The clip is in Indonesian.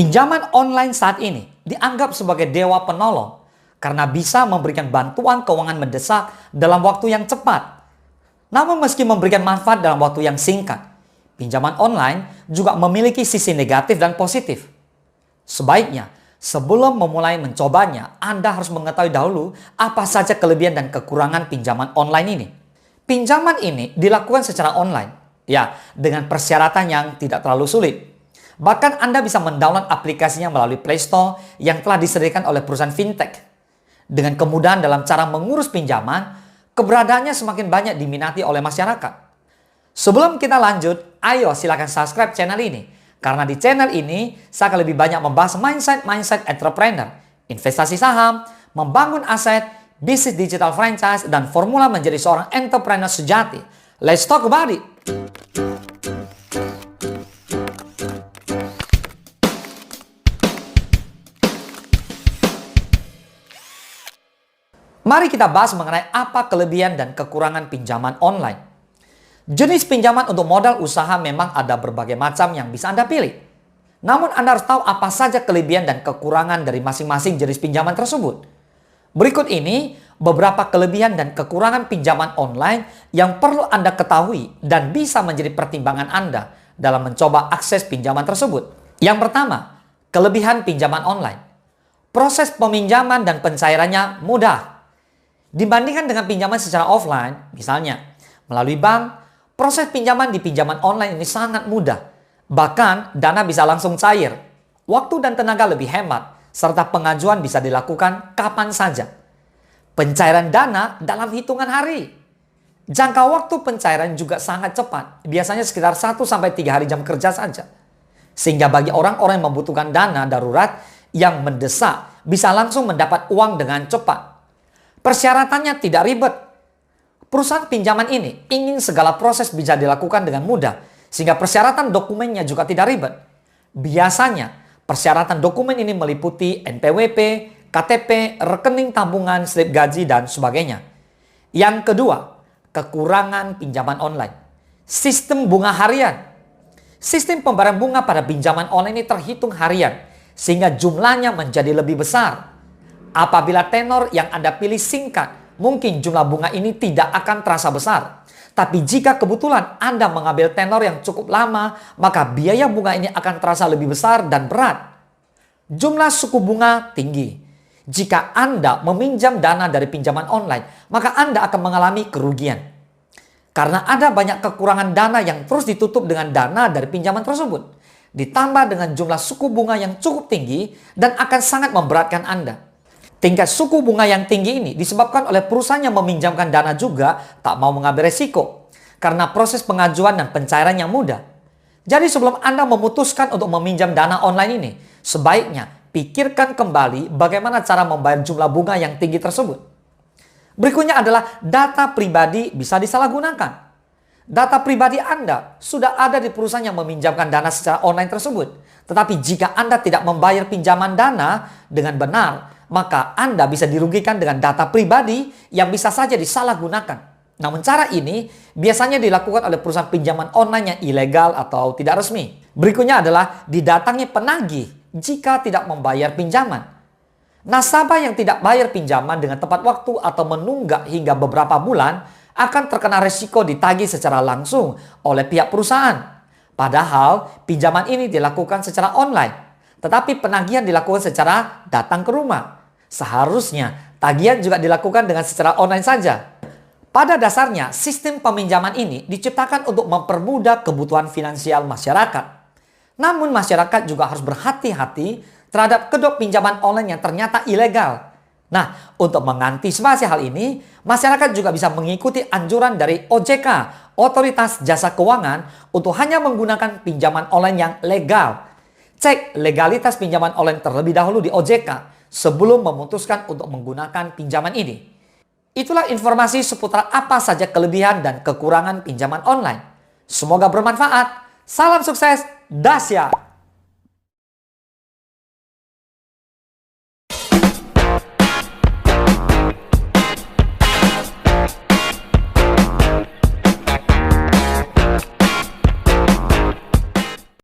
Pinjaman online saat ini dianggap sebagai dewa penolong karena bisa memberikan bantuan keuangan mendesak dalam waktu yang cepat. Namun meski memberikan manfaat dalam waktu yang singkat, pinjaman online juga memiliki sisi negatif dan positif. Sebaiknya, sebelum memulai mencobanya, Anda harus mengetahui dahulu apa saja kelebihan dan kekurangan pinjaman online ini. Pinjaman ini dilakukan secara online, ya, dengan persyaratan yang tidak terlalu sulit. Bahkan Anda bisa mendownload aplikasinya melalui Play Store yang telah disediakan oleh perusahaan fintech. Dengan kemudahan dalam cara mengurus pinjaman, keberadaannya semakin banyak diminati oleh masyarakat. Sebelum kita lanjut, ayo silakan subscribe channel ini. Karena di channel ini, saya akan lebih banyak membahas mindset entrepreneur, investasi saham, membangun aset, bisnis digital franchise, dan formula menjadi seorang entrepreneur sejati. Let's talk about it! Mari kita bahas mengenai apa kelebihan dan kekurangan pinjaman online. Jenis pinjaman untuk modal usaha memang ada berbagai macam yang bisa Anda pilih. Namun Anda harus tahu apa saja kelebihan dan kekurangan dari masing-masing jenis pinjaman tersebut. Berikut ini beberapa kelebihan dan kekurangan pinjaman online yang perlu Anda ketahui dan bisa menjadi pertimbangan Anda dalam mencoba akses pinjaman tersebut. Yang pertama, kelebihan pinjaman online. Proses peminjaman dan pencairannya mudah. Dibandingkan dengan pinjaman secara offline, misalnya melalui bank, proses pinjaman di pinjaman online ini sangat mudah. Bahkan dana bisa langsung cair, waktu dan tenaga lebih hemat, serta pengajuan bisa dilakukan kapan saja. Pencairan dana dalam hitungan hari. Jangka waktu pencairan juga sangat cepat, biasanya sekitar 1-3 hari jam kerja saja. Sehingga bagi orang-orang yang membutuhkan dana darurat yang mendesak, bisa langsung mendapat uang dengan cepat. Persyaratannya tidak ribet. Perusahaan pinjaman ini ingin segala proses bisa dilakukan dengan mudah, sehingga persyaratan dokumennya juga tidak ribet. Biasanya, persyaratan dokumen ini meliputi NPWP, KTP, rekening tabungan, slip gaji, dan sebagainya. Yang kedua, kekurangan pinjaman online. Sistem bunga harian. Sistem pembayaran bunga pada pinjaman online ini terhitung harian, sehingga jumlahnya menjadi lebih besar. Apabila tenor yang Anda pilih singkat, mungkin jumlah bunga ini tidak akan terasa besar. Tapi jika kebetulan Anda mengambil tenor yang cukup lama, maka biaya bunga ini akan terasa lebih besar dan berat. Jumlah suku bunga tinggi. Jika Anda meminjam dana dari pinjaman online, maka Anda akan mengalami kerugian. Karena ada banyak kekurangan dana yang terus ditutup dengan dana dari pinjaman tersebut. Ditambah dengan jumlah suku bunga yang cukup tinggi dan akan sangat memberatkan Anda. Tingkat suku bunga yang tinggi ini disebabkan oleh perusahaan yang meminjamkan dana juga tak mau mengambil resiko karena proses pengajuan dan pencairan yang mudah. Jadi sebelum Anda memutuskan untuk meminjam dana online ini, sebaiknya pikirkan kembali bagaimana cara membayar jumlah bunga yang tinggi tersebut. Berikutnya adalah data pribadi bisa disalahgunakan. Data pribadi Anda sudah ada di perusahaan yang meminjamkan dana secara online tersebut. Tetapi jika Anda tidak membayar pinjaman dana dengan benar, maka Anda bisa dirugikan dengan data pribadi yang bisa saja disalahgunakan. Namun cara ini biasanya dilakukan oleh perusahaan pinjaman online yang ilegal atau tidak resmi. Berikutnya adalah didatangi penagih jika tidak membayar pinjaman. Nasabah yang tidak bayar pinjaman dengan tepat waktu atau menunggak hingga beberapa bulan akan terkena risiko ditagih secara langsung oleh pihak perusahaan. Padahal pinjaman ini dilakukan secara online, tetapi penagihan dilakukan secara datang ke rumah. Seharusnya tagihan juga dilakukan dengan secara online saja. Pada dasarnya, sistem peminjaman ini diciptakan untuk mempermudah kebutuhan finansial masyarakat. Namun masyarakat juga harus berhati-hati terhadap kedok pinjaman online yang ternyata ilegal. Nah, untuk mengantisipasi hal ini, masyarakat juga bisa mengikuti anjuran dari OJK, Otoritas Jasa Keuangan, untuk hanya menggunakan pinjaman online yang legal. Cek legalitas pinjaman online terlebih dahulu di OJK sebelum memutuskan untuk menggunakan pinjaman ini. Itulah informasi seputar apa saja kelebihan dan kekurangan pinjaman online. Semoga bermanfaat. Salam sukses, dahsyat!